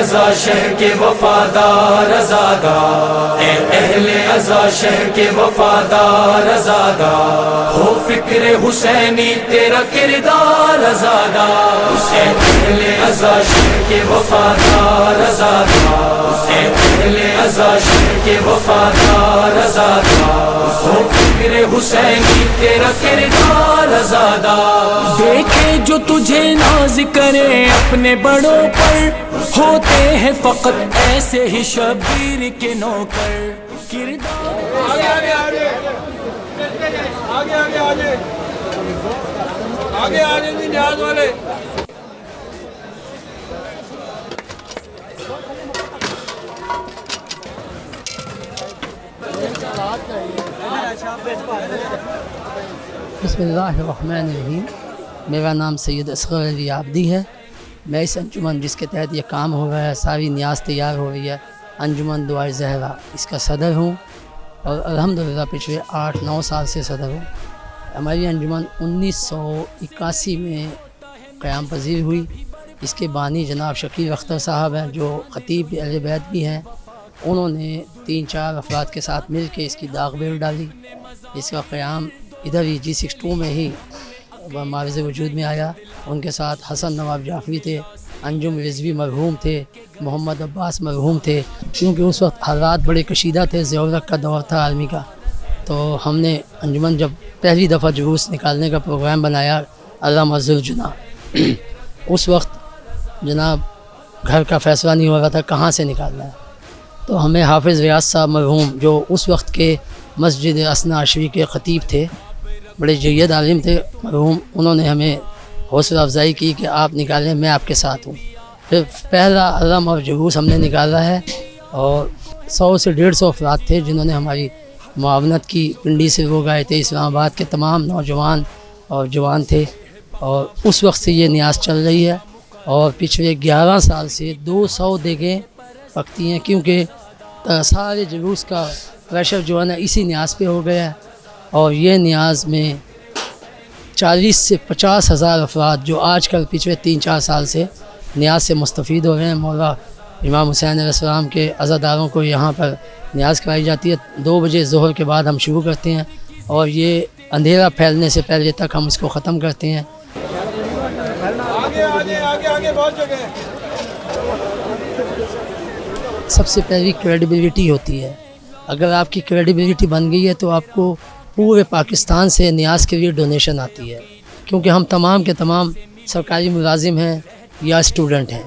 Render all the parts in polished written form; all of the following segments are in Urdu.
عزا شہر کے وفادار ازادہ، اے اہل عزا شہر کے وفادار ازادہ، ہو فکر حسینی تیرا کردار ازادہ، اے اہل عزا شہر کے وفادار ازادہ، اے اہل عزا شہر کے وفادار ازادہ، ہو فکر حسینی تیرا کردار ازادہ۔ دیکھے جو تجھے ناز کرے اپنے بڑوں پر، ہوتے ہیں فقط ایسے ہی شبیر کے نوکر۔ آگے آگے آگے آگے آگے آگے آگے آگے بھی نیاز والے۔ بسم اللہ الرحمن الرحیم۔ میرا نام سید اصغر علی عابدی ہے۔ میں اس انجمن جس کے تحت یہ کام ہو رہا ہے، ساری نیاز تیار ہو رہی ہے، انجمن دعائے زہرا، اس کا صدر ہوں اور الحمدللہ پچھلے 8-9 سال سے صدر ہوں۔ ہماری انجمن 1981 میں قیام پذیر ہوئی۔ اس کے بانی جناب شکیل اختر صاحب ہیں جو خطیب اہل بیت بھی ہیں۔ انہوں نے 3-4 افراد کے ساتھ مل کے اس کی داغ بیل ڈالی۔ اس کا قیام ادھر ہی G62 میں ہی معرض وجود میں آیا۔ ان کے ساتھ حسن نواب جعفری تھے، انجم رضوی مرحوم تھے، محمد عباس مرحوم تھے۔ کیونکہ اس وقت حالات بڑے کشیدہ تھے، ضرورت کا دور تھا آرمی کا، تو ہم نے انجمن جب پہلی دفعہ جلوس نکالنے کا پروگرام بنایا علامہ ذوالجناح، اس وقت جناب گھر کا فیصلہ نہیں ہو رہا تھا کہاں سے نکالنا ہے، تو ہمیں حافظ ریاض صاحب مرحوم جو اس وقت کے مسجد اسنا عشری کے خطیب تھے، بڑے جید عالم تھے مرحوم، انہوں نے ہمیں حوصلہ افزائی کی کہ آپ نکالیں، میں آپ کے ساتھ ہوں۔ پھر پہلا علم اور جلوس ہم نے نکالا ہے، اور 100 سے 150 افراد تھے جنہوں نے ہماری معاونت کی۔ پنڈی سے لوگ آئے تھے، اسلام آباد کے تمام نوجوان اور جوان تھے، اور اس وقت سے یہ نیاز چل رہی ہے، اور پچھلے 11 سال سے 200 دیگیں پکتی ہیں، کیونکہ سارے جلوس کا پریشر جو ہے نا اسی نیاز پہ ہو گیا ہے۔ اور یہ نیاز میں 40 سے 50 ہزار افراد جو آج کل پچھلے 3-4 سال سے نیاز سے مستفید ہو رہے ہیں۔ مولا امام حسین علیہ السلام کے عزاداروں کو یہاں پر نیاز کرائی جاتی ہے۔ 2 بجے ظہر کے بعد ہم شروع کرتے ہیں، اور یہ اندھیرا پھیلنے سے پہلے تک ہم اس کو ختم کرتے ہیں۔ آگے آگے آگے آگے بہت جگہ ہے۔ سب سے پہلی کریڈیبلٹی ہوتی ہے۔ اگر آپ کی کریڈیبلٹی بن گئی ہے تو آپ کو پورے پاکستان سے نیاز کے لیے ڈونیشن آتی ہے، کیونکہ ہم تمام کے تمام سرکاری ملازم ہیں یا اسٹوڈنٹ ہیں۔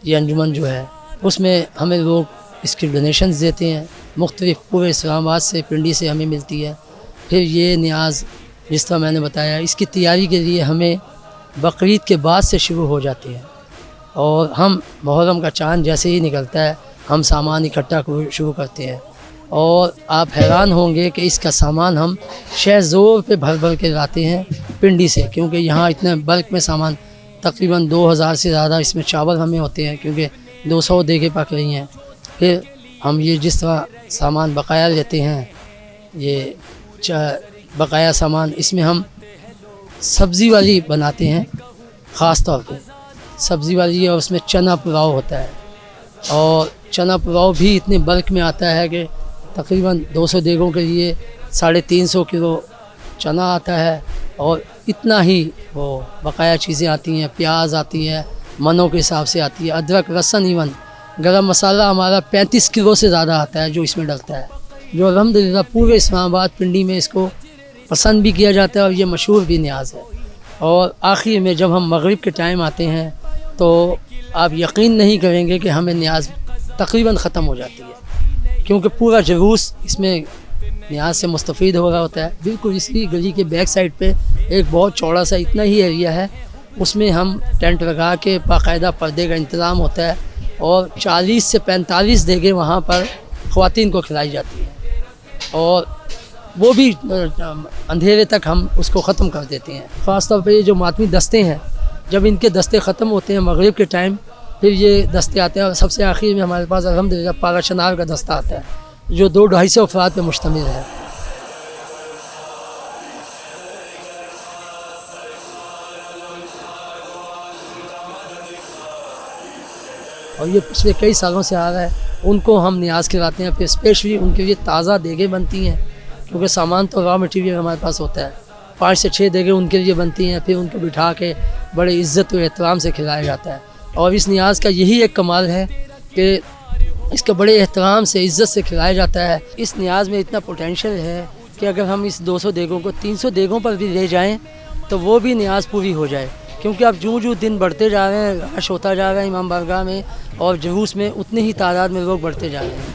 یہ انجمن جو ہے اس میں ہمیں لوگ اس کی ڈونیشنز دیتے ہیں، مختلف پورے اسلام آباد سے، پنڈی سے ہمیں ملتی ہے۔ پھر یہ نیاز جس طرح میں نے بتایا، اس کی تیاری کے لیے ہمیں بقرعید کے بعد سے شروع ہو جاتی ہے، اور ہم محرم کا چاند جیسے ہی نکلتا ہے ہم سامان اکٹھا شروع کرتے ہیں۔ اور آپ حیران ہوں گے کہ اس کا سامان ہم شہ زور پہ بھر بھر کے لاتے ہیں پنڈی سے، کیونکہ یہاں اتنے بلک میں سامان تقریباً 2000 سے زیادہ اس میں چاول ہمیں ہوتے ہیں، کیونکہ 200 دیگیں پک رہی ہیں۔ پھر ہم یہ جس طرح سامان بقایا لیتے ہیں، یہ بقایا سامان، اس میں ہم سبزی والی بناتے ہیں، خاص طور پہ سبزی والی ہے، اور اس میں چنا پلاؤ ہوتا ہے، اور چنا پلاؤ بھی اتنے بلک میں آتا ہے کہ تقریباً 200 دیگوں کے لیے 350 کلو چنا آتا ہے، اور اتنا ہی وہ بقایا چیزیں آتی ہیں، پیاز آتی ہے، منوں کے حساب سے آتی ہے، ادرک، لہسن، ایون گرم مسالہ ہمارا 35 کلو سے زیادہ آتا ہے جو اس میں ڈلتا ہے، جو الحمدللہ پورے اسلام آباد پنڈی میں اس کو پسند بھی کیا جاتا ہے، اور یہ مشہور بھی نیاز ہے۔ اور آخر میں جب ہم مغرب کے ٹائم آتے ہیں تو آپ یقین نہیں کریں گے کہ ہمیں نیاز تقریباً ختم ہو جاتی ہے، کیونکہ پورا جلوس اس میں نیاز سے مستفید ہو رہا ہوتا ہے۔ بالکل اسی گلی کے بیک سائڈ پہ ایک بہت چوڑا سا اتنا ہی ایریا ہے، اس میں ہم ٹینٹ لگا کے باقاعدہ پردے کا انتظام ہوتا ہے، اور 40 سے 45 دیگیں وہاں پر خواتین کو کھلائی جاتی ہیں، اور وہ بھی اندھیرے تک ہم اس کو ختم کر دیتے ہیں۔ خاص طور پہ یہ جو ماتمی دستے ہیں، جب ان کے دستے ختم ہوتے ہیں مغرب کے ٹائم، پھر یہ دستے آتے ہیں، اور سب سے آخر میں ہمارے پاس الحمدللہ پارا شنار کا دستہ آتا ہے جو 200-250 افراد پہ مشتمل ہے۔ اور یہ پچھلے کئی سالوں سے آ رہا ہے، ان کو ہم نیاز کھلاتے ہیں. پھر اسپیشلی ان کے لیے تازہ دیگیں بنتی ہیں، کیونکہ سامان تو را مٹیریل ہمارے پاس ہوتا ہے. 5 سے 6 دیگیں ان کے لیے بنتی ہیں، پھر ان کو بٹھا کے بڑے عزت و احترام سے کھلایا جاتا ہے. اور اس نیاز کا یہی ایک کمال ہے کہ اس کا بڑے احترام سے عزت سے کھلایا جاتا ہے. اس نیاز میں اتنا پوٹینشیل ہے کہ اگر ہم اس 200 دیگوں کو 300 دیگوں پر بھی لے جائیں تو وہ بھی نیاز پوری ہو جائے، کیونکہ اب جو دن بڑھتے جا رہے ہیں، رش ہوتا جا رہا ہے امام بارگاہ میں اور جلوس میں، اتنے ہی تعداد میں لوگ بڑھتے جا رہے ہیں.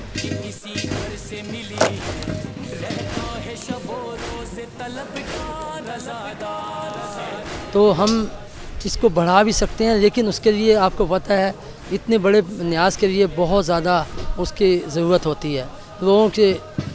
تو ہم اس کو بڑھا بھی سکتے ہیں، لیکن اس کے لیے آپ کو پتہ ہے اتنے بڑے نیاز کے لیے بہت زیادہ اس کی ضرورت ہوتی ہے. لوگوں کے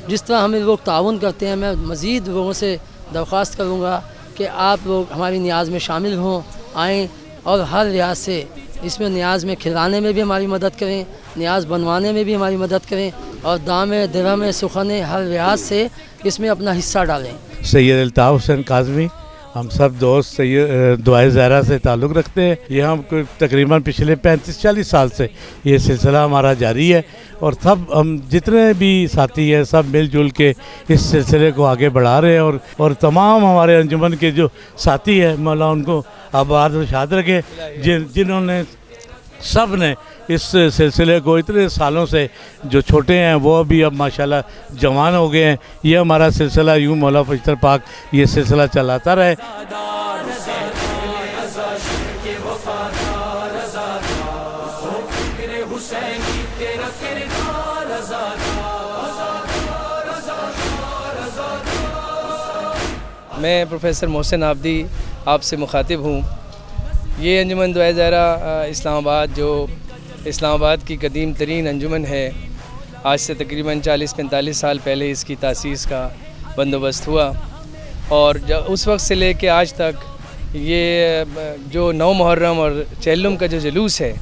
جس طرح ہمیں لوگ تعاون کرتے ہیں، میں مزید لوگوں سے درخواست کروں گا کہ آپ لوگ ہماری نیاز میں شامل ہوں، آئیں اور ہر لحاظ سے اس میں نیاز میں کھلانے میں بھی ہماری مدد کریں، نیاز بنوانے میں بھی ہماری مدد کریں، اور دام درہم سخن ہر لحاظ سے اس میں اپنا حصہ ڈالیں. سید الطاف حسین کاظمی، ہم سب دوست دعائے زہرا سے تعلق رکھتے ہیں. یہ ہم تقریباً پچھلے 35-40 سال سے یہ سلسلہ ہمارا جاری ہے، اور سب ہم جتنے بھی ساتھی ہیں سب مل جل کے اس سلسلے کو آگے بڑھا رہے ہیں. اور تمام ہمارے انجمن کے جو ساتھی ہیں، مولا ان کو آباد و شاد رکھے، جنہوں نے سب نے اس سلسلے کو اتنے سالوں سے، جو چھوٹے ہیں وہ بھی اب ماشاءاللہ جوان ہو گئے ہیں. یہ ہمارا سلسلہ یوں مولا فضل پاک یہ سلسلہ چلاتا رہے. میں پروفیسر محسن عابدی آپ سے مخاطب ہوں. یہ انجمن دعائے زہرا اسلام آباد، جو اسلام آباد کی قدیم ترین انجمن ہے، آج سے تقریباً 40-45 سال پہلے اس کی تاسیس کا بندوبست ہوا، اور اس وقت سے لے کے آج تک یہ جو 9 محرم اور چہلم کا جو جلوس ہے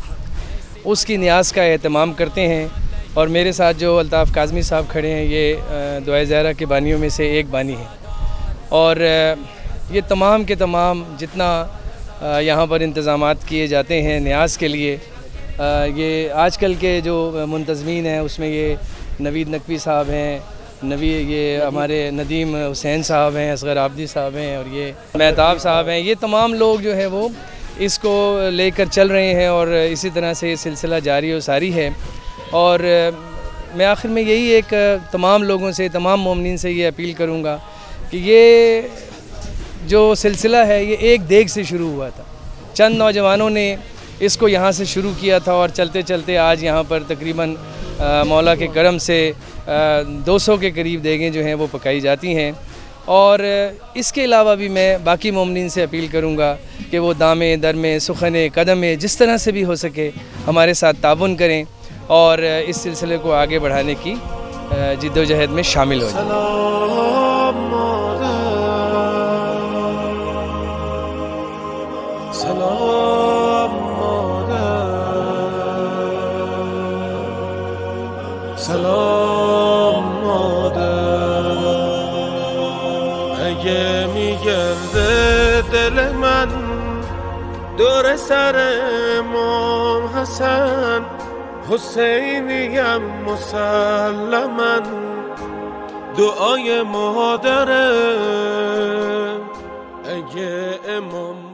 اس کی نیاز کا اہتمام کرتے ہیں. اور میرے ساتھ جو الطاف کاظمی صاحب کھڑے ہیں، یہ دعائے زہرا کے بانیوں میں سے ایک بانی ہیں. اور یہ تمام کے تمام جتنا یہاں پر انتظامات کیے جاتے ہیں نیاز کے لیے، یہ آج کل کے جو منتظمین ہیں اس میں یہ نوید نقوی صاحب ہیں، یہ ہمارے ندیم حسین صاحب ہیں، اصغر عابدی صاحب ہیں، اور یہ مہتاب صاحب ہیں. یہ تمام لوگ جو ہیں وہ اس کو لے کر چل رہے ہیں، اور اسی طرح سے یہ سلسلہ جاری و ساری ہے. اور میں آخر میں یہی ایک تمام لوگوں سے، تمام مومنین سے یہ اپیل کروں گا کہ یہ جو سلسلہ ہے یہ ایک دیگ سے شروع ہوا تھا. چند نوجوانوں نے اس کو یہاں سے شروع کیا تھا، اور چلتے چلتے آج یہاں پر تقریباً مولا کے کرم سے 200 کے قریب دیگیں جو ہیں وہ پکائی جاتی ہیں. اور اس کے علاوہ بھی میں باقی مومنین سے اپیل کروں گا کہ وہ دامے درمے سخنے قدمے جس طرح سے بھی ہو سکے ہمارے ساتھ تعاون کریں، اور اس سلسلے کو آگے بڑھانے کی جد و جہد میں شامل ہو جائیں. سلام مادر، اگه میگرده دل من دور سر امام حسن، حسینیم مسلما دعای مادره. اگه امام